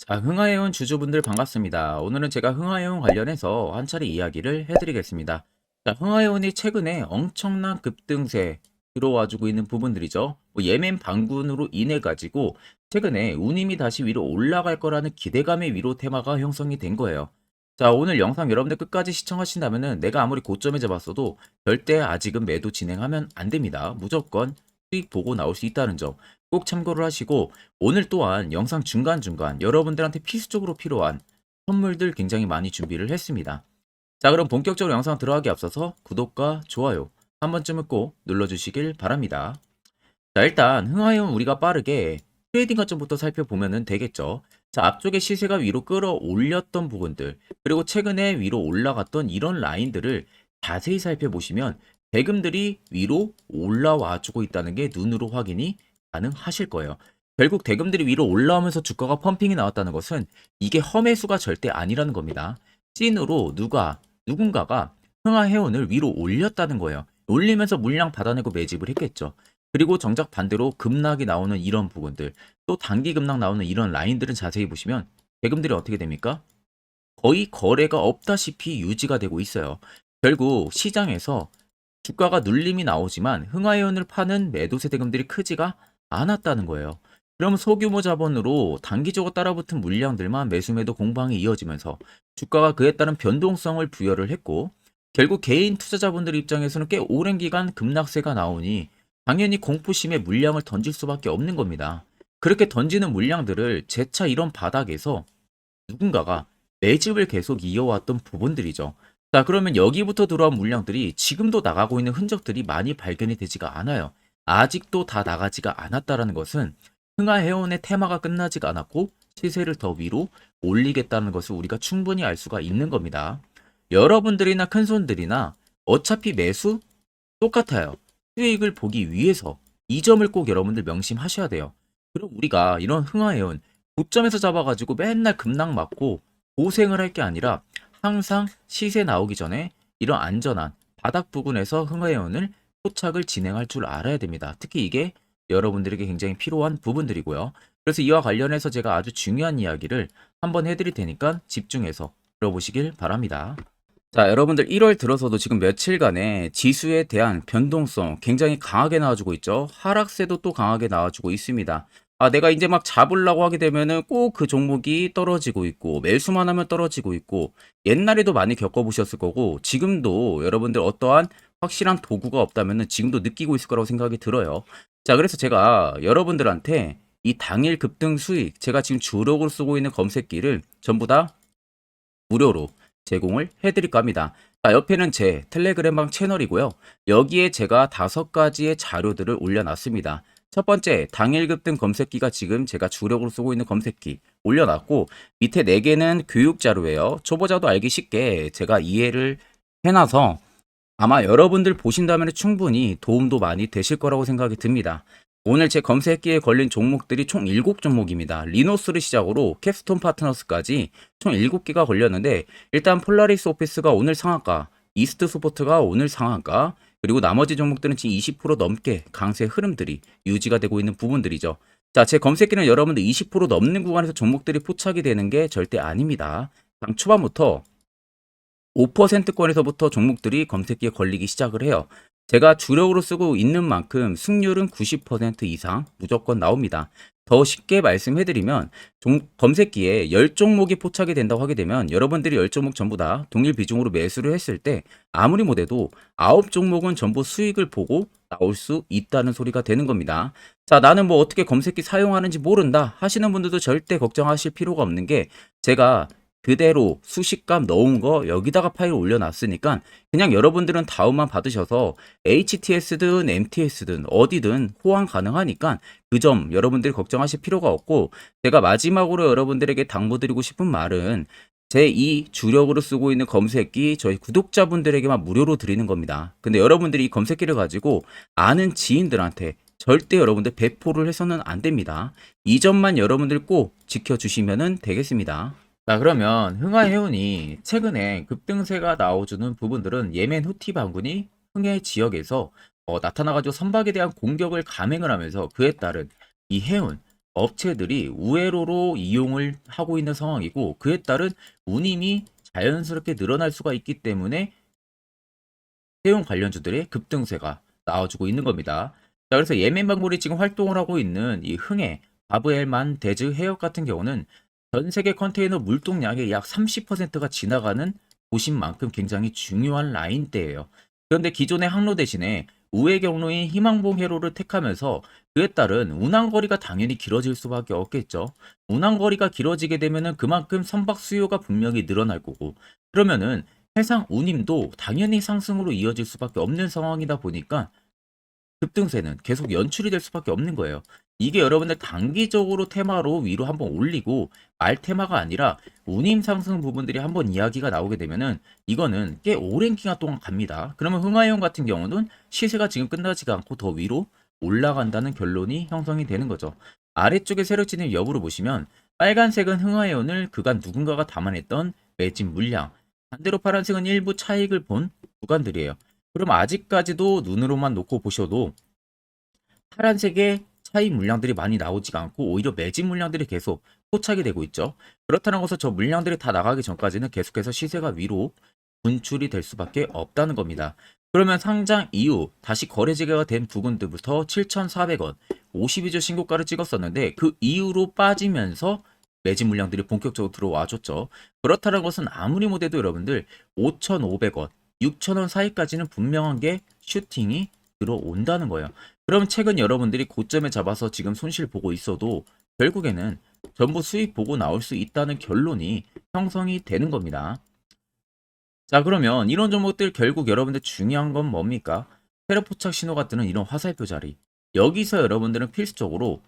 흥하해운 주주분들 반갑습니다. 오늘은 제가 흥하해운 관련해서 한 차례 이야기를 해드리겠습니다. 흥하해운이 최근에 엄청난 급등세 들어와주고 있는 부분들이죠. 예멘 반군으로 인해 가지고 최근에 운임이 다시 위로 올라갈 거라는 기대감의 위로 테마가 형성이 된 거예요. 자, 오늘 영상 여러분들 끝까지 시청하신다면은 내가 아무리 고점에 잡았어도 절대 아직은 매도 진행하면 안 됩니다. 무조건 수익 보고 나올 수 있다는 점 꼭 참고를 하시고, 오늘 또한 영상 중간중간 여러분들한테 필수적으로 필요한 선물들 굉장히 많이 준비를 했습니다. 자, 그럼 본격적으로 영상 들어가기 앞서서 구독과 좋아요 한 번쯤은 꼭 눌러주시길 바랍니다. 자, 일단 흥하해운 우리가 빠르게 트레이딩 관점부터 살펴보면 되겠죠. 자, 앞쪽에 시세가 위로 끌어올렸던 부분들, 그리고 최근에 위로 올라갔던 이런 라인들을 자세히 살펴보시면 대금들이 위로 올라와 주고 있다는 게 눈으로 확인이 가능하실 거예요. 결국 대금들이 위로 올라오면서 주가가 펌핑이 나왔다는 것은 이게 험해수가 절대 아니라는 겁니다. 찐으로 누군가가 흥하해운을 위로 올렸다는 거예요. 올리면서 물량 받아내고 매집을 했겠죠. 그리고 정작 반대로 급락이 나오는 이런 부분들, 또 단기 급락 나오는 이런 라인들은 자세히 보시면 대금들이 어떻게 됩니까? 거의 거래가 없다시피 유지가 되고 있어요. 결국 시장에서 주가가 눌림이 나오지만 흥하해운을 파는 매도세 대금들이 크지가 않았다는 거예요. 그럼 소규모 자본으로 단기적으로 따라붙은 물량들만 매수매도 공방이 이어지면서 주가가 그에 따른 변동성을 부여를 했고, 결국 개인 투자자분들 입장에서는 꽤 오랜 기간 급락세가 나오니 당연히 공포심에 물량을 던질 수밖에 없는 겁니다. 그렇게 던지는 물량들을 재차 이런 바닥에서 누군가가 매집을 계속 이어왔던 부분들이죠. 자, 그러면 여기부터 들어온 물량들이 지금도 나가고 있는 흔적들이 많이 발견이 되지가 않아요. 아직도 다 나가지가 않았다라는 것은 흥하해운의 테마가 끝나지가 않았고 시세를 더 위로 올리겠다는 것을 우리가 충분히 알 수가 있는 겁니다. 여러분들이나 큰손들이나 어차피 매수 똑같아요. 수익을 보기 위해서 이 점을 꼭 여러분들 명심하셔야 돼요. 그럼 우리가 이런 흥하해운 고점에서 잡아가지고 맨날 급락 맞고 고생을 할 게 아니라 항상 시세 나오기 전에 이런 안전한 바닥 부근에서 흥하해운을 포착을 진행할 줄 알아야 됩니다. 특히 이게 여러분들에게 굉장히 필요한 부분들이고요. 그래서 이와 관련해서 제가 아주 중요한 이야기를 한번 해드릴 테니까 집중해서 들어보시길 바랍니다. 자, 여러분들 1월 들어서도 지금 며칠간의 지수에 대한 변동성 굉장히 강하게 나와주고 있죠. 하락세도 또 강하게 나와주고 있습니다. 내가 이제 막 잡으려고 하게 되면은 꼭 그 종목이 떨어지고 있고, 매수만 하면 떨어지고 있고, 옛날에도 많이 겪어보셨을 거고, 지금도 여러분들 어떠한 확실한 도구가 없다면은 지금도 느끼고 있을 거라고 생각이 들어요. 자, 그래서 제가 여러분들한테 이 당일 급등 수익, 제가 지금 주력으로 쓰고 있는 검색기를 전부 다 무료로 제공을 해드릴까 합니다. 자, 옆에는 제 텔레그램방 채널이고요. 여기에 제가 5가지의 자료들을 올려놨습니다. 첫 번째, 당일 급등 검색기가 지금 제가 주력으로 쓰고 있는 검색기 올려놨고, 밑에 4개는 교육 자료예요. 초보자도 알기 쉽게 제가 이해를 해놔서 아마 여러분들 보신다면 충분히 도움도 많이 되실 거라고 생각이 듭니다. 오늘 제 검색기에 걸린 종목들이 총 7종목입니다. 리노스를 시작으로 캡스톤 파트너스까지 총 7개가 걸렸는데, 일단 폴라리스 오피스가 오늘 상한가, 이스트 스포트가 오늘 상한가, 그리고 나머지 종목들은 지금 20% 넘게 강세 흐름들이 유지가 되고 있는 부분들이죠. 자, 제 검색기는 여러분들 20% 넘는 구간에서 종목들이 포착이 되는 게 절대 아닙니다. 당 초반부터 5%권에서부터 종목들이 검색기에 걸리기 시작을 해요. 제가 주력으로 쓰고 있는 만큼 승률은 90% 이상 무조건 나옵니다. 더 쉽게 말씀해드리면 검색기에 10종목이 포착이 된다고 하게 되면 여러분들이 10종목 전부 다 동일 비중으로 매수를 했을 때 아무리 못해도 9종목은 전부 수익을 보고 나올 수 있다는 소리가 되는 겁니다. 자, 나는 뭐 어떻게 검색기 사용하는지 모른다 하시는 분들도 절대 걱정하실 필요가 없는 게, 제가 그대로 수식값 넣은 거 여기다가 파일 올려놨으니까 그냥 여러분들은 다운만 받으셔서 HTS든 MTS든 어디든 호환 가능하니까 그 점 여러분들이 걱정하실 필요가 없고, 제가 마지막으로 여러분들에게 당부드리고 싶은 말은 제 이 주력으로 쓰고 있는 검색기 저희 구독자분들에게만 무료로 드리는 겁니다. 근데 여러분들이 이 검색기를 가지고 아는 지인들한테 절대 여러분들 배포를 해서는 안 됩니다. 이 점만 여러분들 꼭 지켜주시면 되겠습니다. 자, 그러면 흥하해운이 최근에 급등세가 나와주는 부분들은 예멘 후티 반군이 흥해 지역에서 나타나가지고 선박에 대한 공격을 감행을 하면서 그에 따른 이 해운 업체들이 우회로로 이용을 하고 있는 상황이고 그에 따른 운임이 자연스럽게 늘어날 수가 있기 때문에 채용 관련주들의 급등세가 나와주고 있는 겁니다. 자, 그래서 예멘방불이 지금 활동을 하고 있는 이 흥해, 바브엘만, 데즈, 해역 같은 경우는 전 세계 컨테이너 물동량의 약 30%가 지나가는 곳인 만큼 굉장히 중요한 라인대예요. 그런데 기존의 항로 대신에 우회 경로인 희망봉 회로를 택하면서 그에 따른 운항거리가 당연히 길어질 수밖에 없겠죠. 운항거리가 길어지게 되면은 그만큼 선박 수요가 분명히 늘어날 거고 그러면은 해상 운임도 당연히 상승으로 이어질 수밖에 없는 상황이다 보니까 급등세는 계속 연출이 될 수밖에 없는 거예요. 이게 여러분들 단기적으로 테마로 위로 한번 올리고 말 테마가 아니라 운임 상승 부분들이 한번 이야기가 나오게 되면은 이거는 꽤 오랜 기간 동안 갑니다. 그러면 흥하이온 같은 경우는 시세가 지금 끝나지가 않고 더 위로 올라간다는 결론이 형성이 되는 거죠. 아래쪽에 세력 진입 여부를 보시면 빨간색은 흥하이온을 그간 누군가가 담아냈던 매집 물량, 반대로 파란색은 일부 차익을 본 구간들이에요. 그럼 아직까지도 눈으로만 놓고 보셔도 파란색의 차익 물량들이 많이 나오지가 않고 오히려 매집 물량들이 계속 포착이 되고 있죠. 그렇다는 것은 저 물량들이 다 나가기 전까지는 계속해서 시세가 위로 분출이 될 수밖에 없다는 겁니다. 그러면 상장 이후 다시 거래 재개가 된 부분들부터 7,400원 52주 신고가를 찍었었는데 그 이후로 빠지면서 매집 물량들이 본격적으로 들어와 줬죠. 그렇다는 것은 아무리 못해도 여러분들 5,500원, 6,000원 사이까지는 분명한 게 슈팅이 들어온다는 거예요. 그럼 최근 여러분들이 고점에 잡아서 지금 손실 보고 있어도 결국에는 전부 수익 보고 나올 수 있다는 결론이 형성이 되는 겁니다. 자, 그러면 이런 종목들 결국 여러분들 중요한 건 뭡니까? 세력 포착 신호가 뜨는 이런 화살표 자리. 여기서 여러분들은 필수적으로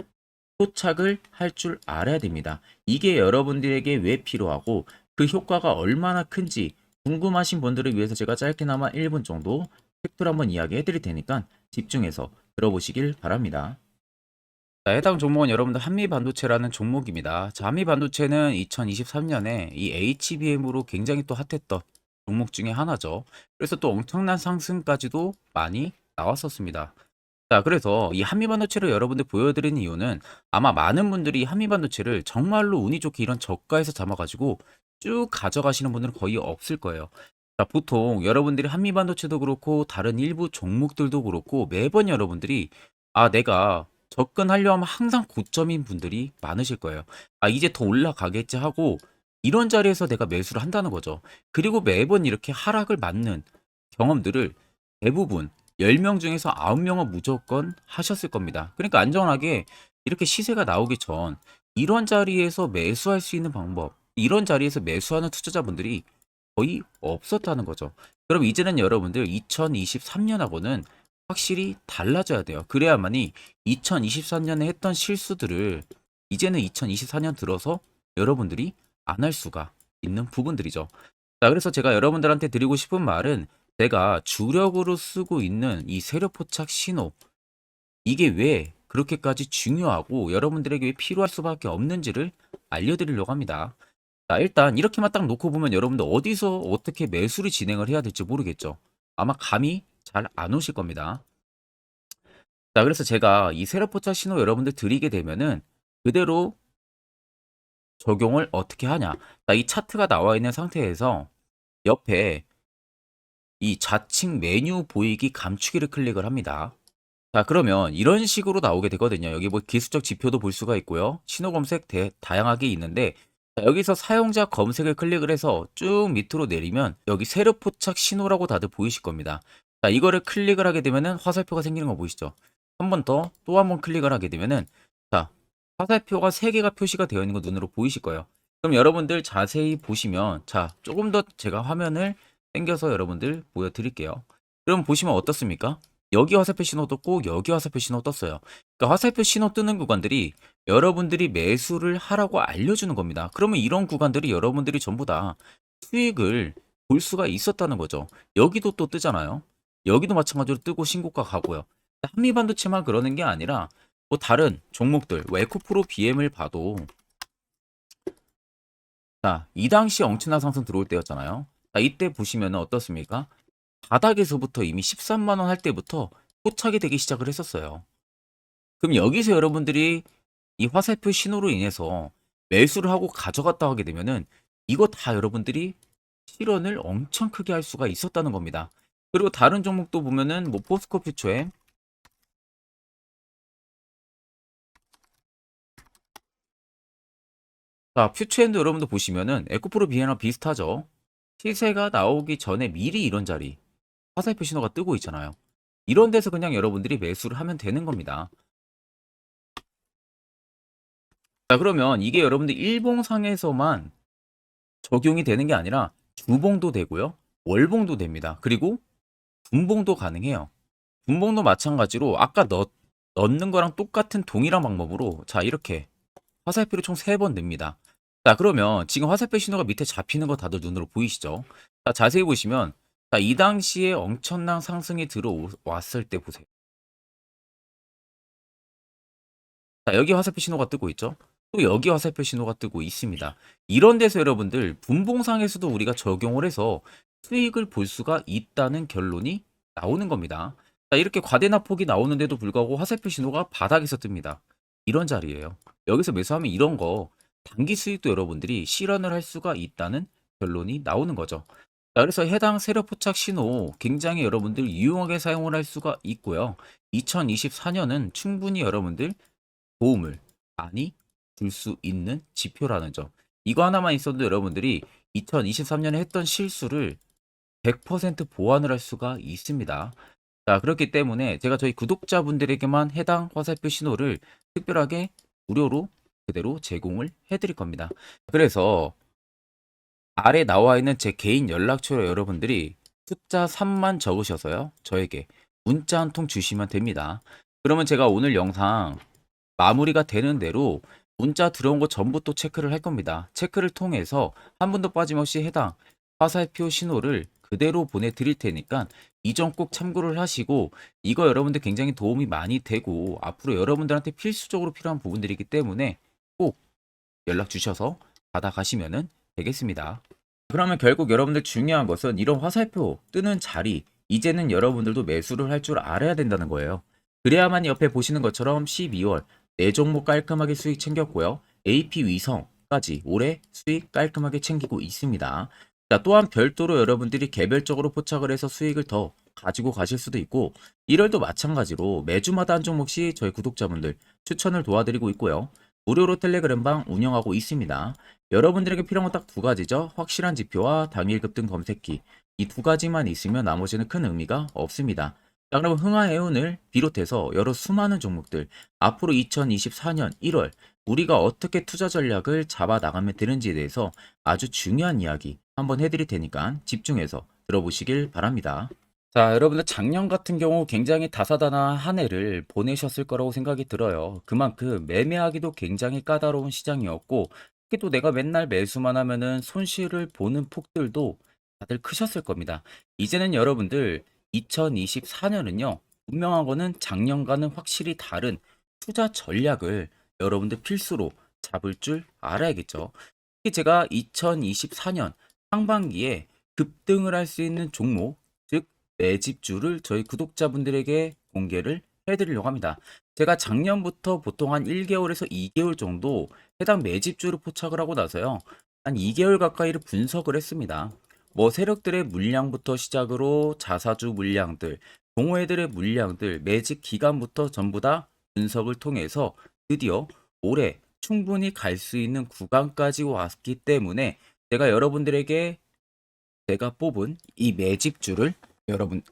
포착을 할 줄 알아야 됩니다. 이게 여러분들에게 왜 필요하고 그 효과가 얼마나 큰지 궁금하신 분들을 위해서 제가 짧게나마 1분 정도 팩트를 한번 이야기해 드릴 테니까 집중해서 들어보시길 바랍니다. 자, 해당 종목은 여러분들 한미반도체라는 종목입니다. 자, 한미반도체는 2023년에 이 HBM으로 굉장히 또 핫했던 종목 중에 하나죠. 그래서 또 엄청난 상승까지도 많이 나왔었습니다. 자, 그래서 이 한미반도체를 여러분들 보여드리는 이유는 아마 많은 분들이 한미반도체를 정말로 운이 좋게 이런 저가에서 잡아가지고 쭉 가져가시는 분들은 거의 없을 거예요. 자, 보통 여러분들이 한미반도체도 그렇고 다른 일부 종목들도 그렇고 매번 여러분들이 내가 접근하려 하면 항상 고점인 분들이 많으실 거예요. 이제 더 올라가겠지 하고 이런 자리에서 내가 매수를 한다는 거죠. 그리고 매번 이렇게 하락을 맞는 경험들을 대부분 10명 중에서 9명은 무조건 하셨을 겁니다. 그러니까 안전하게 이렇게 시세가 나오기 전 이런 자리에서 매수할 수 있는 방법, 이런 자리에서 매수하는 투자자분들이 거의 없었다는 거죠. 그럼 이제는 여러분들 2023년하고는 확실히 달라져야 돼요. 그래야만이 2023년에 했던 실수들을 이제는 2024년 들어서 여러분들이 안 할 수가 있는 부분들이죠. 자, 그래서 제가 여러분들한테 드리고 싶은 말은 내가 주력으로 쓰고 있는 이 세력 포착 신호, 이게 왜 그렇게까지 중요하고 여러분들에게 왜 필요할 수밖에 없는지를 알려드리려고 합니다. 자, 일단 이렇게만 딱 놓고 보면 여러분들 어디서 어떻게 매수를 진행을 해야 될지 모르겠죠. 아마 감이 잘 안 오실 겁니다. 자, 그래서 제가 이 세력 포착 신호 여러분들 드리게 되면은 그대로 적용을 어떻게 하냐. 자, 이 차트가 나와 있는 상태에서 옆에 이 좌측 메뉴 보이기 감추기를 클릭을 합니다. 자, 그러면 이런 식으로 나오게 되거든요. 여기 뭐 기술적 지표도 볼 수가 있고요. 신호 검색 다양하게 있는데 자, 여기서 사용자 검색을 클릭을 해서 쭉 밑으로 내리면 여기 세력 포착 신호라고 다들 보이실 겁니다. 자, 이거를 클릭을 하게 되면은 화살표가 생기는 거 보이시죠? 한 번 더 또 한 번 클릭을 하게 되면은 자, 화살표가 3개가 표시가 되어 있는 거 눈으로 보이실 거예요. 그럼 여러분들 자세히 보시면 자, 조금 더 제가 화면을 당겨서 여러분들 보여드릴게요. 그럼 보시면 어떻습니까? 여기 화살표 신호 떴고 여기 화살표 신호 떴어요. 그러니까 화살표 신호 뜨는 구간들이 여러분들이 매수를 하라고 알려주는 겁니다. 그러면 이런 구간들이 여러분들이 전부 다 수익을 볼 수가 있었다는 거죠. 여기도 또 뜨잖아요. 여기도 마찬가지로 뜨고 신고가 가고요. 한미반도체만 그러는 게 아니라 뭐 다른 종목들, 에코프로 BM을 봐도 자, 이 당시 엄청난 상승 들어올 때였잖아요. 자, 이때 보시면 어떻습니까? 바닥에서부터 이미 13만 원 할 때부터 포착이 되기 시작을 했었어요. 그럼 여기서 여러분들이 이 화살표 신호로 인해서 매수를 하고 가져갔다 하게 되면은 이거 다 여러분들이 실현을 엄청 크게 할 수가 있었다는 겁니다. 그리고 다른 종목도 보면은 뭐 포스코 퓨처엠, 자, 퓨처엠도 여러분들 보시면은 에코프로 비행이랑 비슷하죠. 시세가 나오기 전에 미리 이런 자리 화살표 신호가 뜨고 있잖아요. 이런 데서 그냥 여러분들이 매수를 하면 되는 겁니다. 자, 그러면 이게 여러분들 일봉상에서만 적용이 되는 게 아니라 주봉도 되고요. 월봉도 됩니다. 그리고 분봉도 가능해요. 분봉도 마찬가지로 아까 넣는 거랑 똑같은 동일한 방법으로 자, 이렇게 화살표를 총 3번 냅니다. 자, 그러면 지금 화살표 신호가 밑에 잡히는 거 다들 눈으로 보이시죠? 자, 자세히 보시면 자, 이 당시에 엄청난 상승이 들어왔을 때 보세요. 자, 여기 화살표 신호가 뜨고 있죠? 또 여기 화살표 신호가 뜨고 있습니다. 이런 데서 여러분들 분봉상에서도 우리가 적용을 해서 수익을 볼 수가 있다는 결론이 나오는 겁니다. 자, 이렇게 과대납폭이 나오는데도 불구하고 화살표 신호가 바닥에서 뜹니다. 이런 자리예요. 여기서 매수하면 이런 거 단기 수익도 여러분들이 실현을 할 수가 있다는 결론이 나오는 거죠. 자, 그래서 해당 세력 포착 신호 굉장히 여러분들 유용하게 사용을 할 수가 있고요. 2024년은 충분히 여러분들 도움을 많이 줄 수 있는 지표라는 점. 이거 하나만 있어도 여러분들이 2023년에 했던 실수를 100% 보완을 할 수가 있습니다. 자, 그렇기 때문에 제가 저희 구독자분들에게만 해당 화살표 신호를 특별하게 무료로 그대로 제공을 해드릴 겁니다. 그래서 아래 나와 있는 제 개인 연락처로 여러분들이 숫자 3만 적으셔서요. 저에게 문자 한 통 주시면 됩니다. 그러면 제가 오늘 영상 마무리가 되는 대로 문자 들어온 거 전부 또 체크를 할 겁니다. 체크를 통해서 한 번도 빠짐없이 해당 화살표 신호를 그대로 보내드릴 테니까 이 점 꼭 참고를 하시고 이거 여러분들 굉장히 도움이 많이 되고 앞으로 여러분들한테 필수적으로 필요한 부분들이기 때문에 꼭 연락 주셔서 받아가시면 되겠습니다. 그러면 결국 여러분들 중요한 것은 이런 화살표 뜨는 자리 이제는 여러분들도 매수를 할 줄 알아야 된다는 거예요. 그래야만 옆에 보시는 것처럼 12월 4종목 깔끔하게 수익 챙겼고요. AP 위성까지 올해 수익 깔끔하게 챙기고 있습니다. 자, 또한 별도로 여러분들이 개별적으로 포착을 해서 수익을 더 가지고 가실 수도 있고 1월도 마찬가지로 매주마다 한 종목씩 저희 구독자분들 추천을 도와드리고 있고요. 무료로 텔레그램방 운영하고 있습니다. 여러분들에게 필요한 건 딱 두 가지죠. 확실한 지표와 당일 급등 검색기. 이 두 가지만 있으면 나머지는 큰 의미가 없습니다. 자, 그럼 흥하해운을 비롯해서 여러 수많은 종목들 앞으로 2024년 1월 우리가 어떻게 투자 전략을 잡아 나가면 되는지에 대해서 아주 중요한 이야기 한번 해드릴 테니까 집중해서 들어보시길 바랍니다. 자, 여러분들 작년 같은 경우 굉장히 다사다난한 한 해를 보내셨을 거라고 생각이 들어요. 그만큼 매매하기도 굉장히 까다로운 시장이었고, 특히 또 내가 맨날 매수만 하면은 손실을 보는 폭들도 다들 크셨을 겁니다. 이제는 여러분들 2024년은요, 분명한 거는 작년과는 확실히 다른 투자 전략을 여러분들 필수로 잡을 줄 알아야겠죠. 특히 제가 2024년 상반기에 급등을 할 수 있는 종목, 즉 매집주를 저희 구독자분들에게 공개를 해드리려고 합니다. 제가 작년부터 보통 한 1개월에서 2개월 정도 해당 매집주를 포착을 하고 나서요. 한 2개월 가까이를 분석을 했습니다. 뭐 세력들의 물량부터 시작으로 자사주 물량들, 동호회들의 물량들, 매집 기간부터 전부 다 분석을 통해서 드디어 올해 충분히 갈 수 있는 구간까지 왔기 때문에 제가 여러분들에게 제가 뽑은 이 매집주를 여러분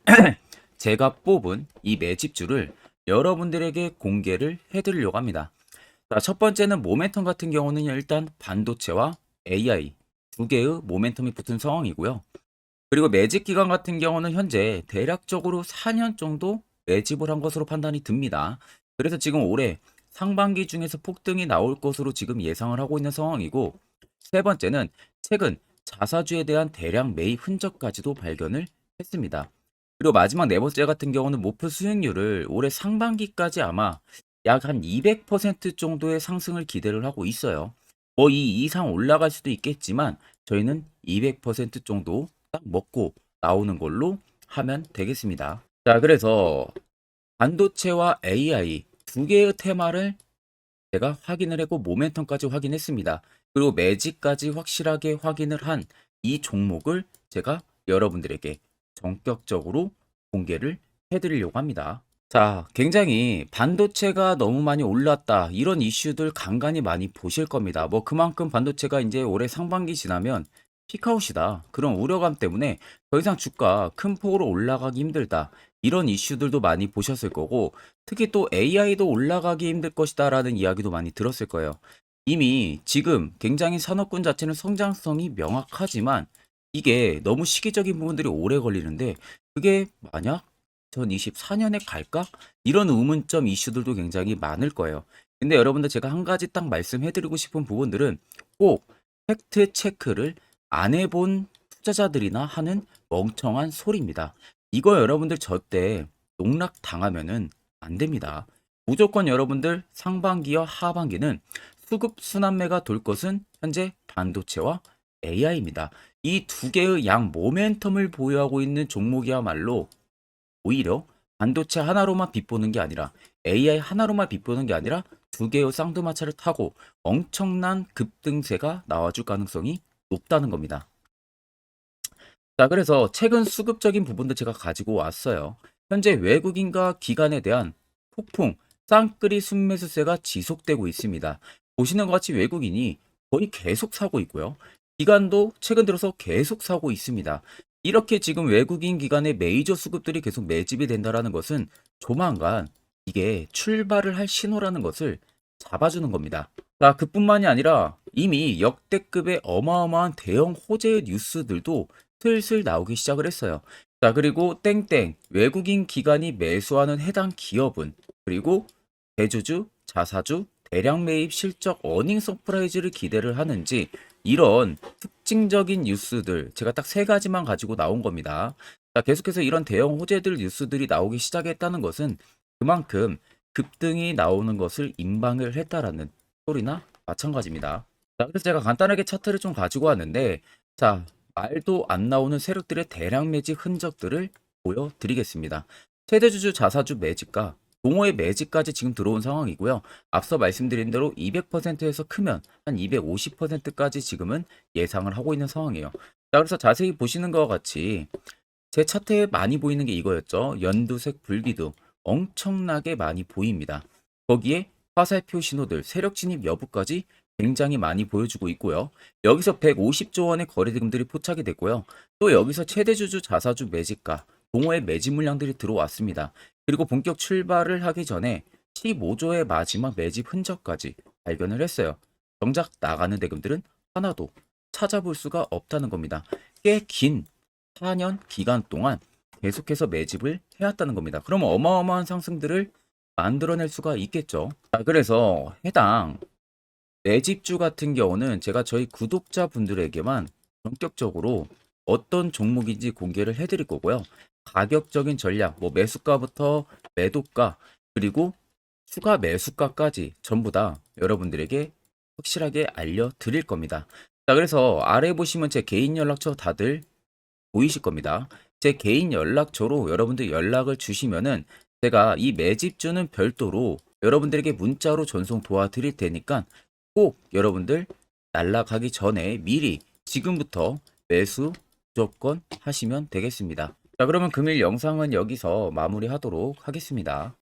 제가 뽑은 이 매집주를 여러분들에게 공개를 해드리려고 합니다. 자, 첫 번째는 모멘텀 같은 경우는 일단 반도체와 AI 두 개의 모멘텀이 붙은 상황이고요. 그리고 매집 기간 같은 경우는 현재 대략적으로 4년 정도 매집을 한 것으로 판단이 듭니다. 그래서 지금 올해 상반기 중에서 폭등이 나올 것으로 지금 예상을 하고 있는 상황이고, 세 번째는 최근 자사주에 대한 대량 매입 흔적까지도 발견을 했습니다. 그리고 마지막 네 번째 같은 경우는 목표 수익률을 올해 상반기까지 아마 약 한 200% 정도의 상승을 기대를 하고 있어요. 뭐 이 이상 올라갈 수도 있겠지만 저희는 200% 정도 딱 먹고 나오는 걸로 하면 되겠습니다. 자, 그래서 반도체와 AI 두 개의 테마를 제가 확인을 했고 모멘텀까지 확인했습니다. 그리고 매직까지 확실하게 확인을 한 이 종목을 제가 여러분들에게 전격적으로 공개를 해드리려고 합니다. 자, 굉장히 반도체가 너무 많이 올랐다. 이런 이슈들 간간히 많이 보실 겁니다. 뭐 그만큼 반도체가 이제 올해 상반기 지나면 피크아웃이다. 그런 우려감 때문에 더 이상 주가 큰 폭으로 올라가기 힘들다. 이런 이슈들도 많이 보셨을 거고, 특히 또 AI도 올라가기 힘들 것이다라는 이야기도 많이 들었을 거예요. 이미 지금 굉장히 산업군 자체는 성장성이 명확하지만 이게 너무 시기적인 부분들이 오래 걸리는데 그게 만약 2024년에 갈까? 이런 의문점 이슈들도 굉장히 많을 거예요. 근데 여러분들 제가 한 가지 딱 말씀해드리고 싶은 부분들은 꼭 팩트 체크를 안 해본 투자자들이나 하는 멍청한 소리입니다. 이거 여러분들 절대 농락 당하면은 안 됩니다. 무조건 여러분들 상반기와 하반기는 수급 순환매가 돌 것은 현재 반도체와 AI입니다. 이 두 개의 양 모멘텀을 보유하고 있는 종목이야말로 오히려 반도체 하나로만 빗보는 게 아니라 AI 하나로만 빗보는 게 아니라 두 개의 쌍두마차를 타고 엄청난 급등세가 나와줄 가능성이 높다는 겁니다. 자, 그래서 최근 수급적인 부분도 제가 가지고 왔어요. 현재 외국인과 기관에 대한 폭풍, 쌍끌이 순매수세가 지속되고 있습니다. 보시는 것 같이 외국인이 거의 계속 사고 있고요. 기관도 최근 들어서 계속 사고 있습니다. 이렇게 지금 외국인 기관의 메이저 수급들이 계속 매집이 된다는 것은 조만간 이게 출발을 할 신호라는 것을 잡아주는 겁니다. 자, 그뿐만이 아니라 이미 역대급의 어마어마한 대형 호재의 뉴스들도 슬슬 나오기 시작을 했어요. 자, 그리고 땡땡 외국인 기관이 매수하는 해당 기업은 그리고 대주주, 자사주, 대량 매입 실적 어닝 서프라이즈를 기대를 하는지 이런 특징적인 뉴스들 제가 딱 세 가지만 가지고 나온 겁니다. 자, 계속해서 이런 대형 호재들 뉴스들이 나오기 시작했다는 것은 그만큼 급등이 나오는 것을 임방을 했다라는 소리나 마찬가지입니다. 자, 그래서 제가 간단하게 차트를 좀 가지고 왔는데 자, 말도 안 나오는 세력들의 대량 매집 흔적들을 보여드리겠습니다. 최대주주 자사주 매집과 동호회 매집까지 지금 들어온 상황이고요. 앞서 말씀드린 대로 200%에서 크면 한 250%까지 지금은 예상을 하고 있는 상황이에요. 자, 그래서 자세히 보시는 것과 같이 제 차트에 많이 보이는 게 이거였죠. 연두색 불기둥 엄청나게 많이 보입니다. 거기에 화살표 신호들, 세력 진입 여부까지 굉장히 많이 보여주고 있고요. 여기서 150조 원의 거래대금들이 포착이 됐고요. 또 여기서 최대주주 자사주 매집가, 동호회 매집 물량들이 들어왔습니다. 그리고 본격 출발을 하기 전에 15조의 마지막 매집 흔적까지 발견을 했어요. 정작 나가는 대금들은 하나도 찾아볼 수가 없다는 겁니다. 꽤 긴 4년 기간 동안 계속해서 매집을 해왔다는 겁니다. 그러면 어마어마한 상승들을 만들어낼 수가 있겠죠. 자, 그래서 해당 매집주 같은 경우는 제가 저희 구독자분들에게만 본격적으로 어떤 종목인지 공개를 해드릴 거고요. 가격적인 전략, 뭐 매수가부터 매도가, 그리고 추가 매수가까지 전부 다 여러분들에게 확실하게 알려드릴 겁니다. 자, 그래서 아래 보시면 제 개인 연락처 다들 보이실 겁니다. 제 개인 연락처로 여러분들 연락을 주시면은 제가 이 매집주는 별도로 여러분들에게 문자로 전송 도와드릴 테니까 꼭 여러분들 날라가기 전에 미리 지금부터 매수 무조건 하시면 되겠습니다. 자, 그러면 금일 영상은 여기서 마무리하도록 하겠습니다.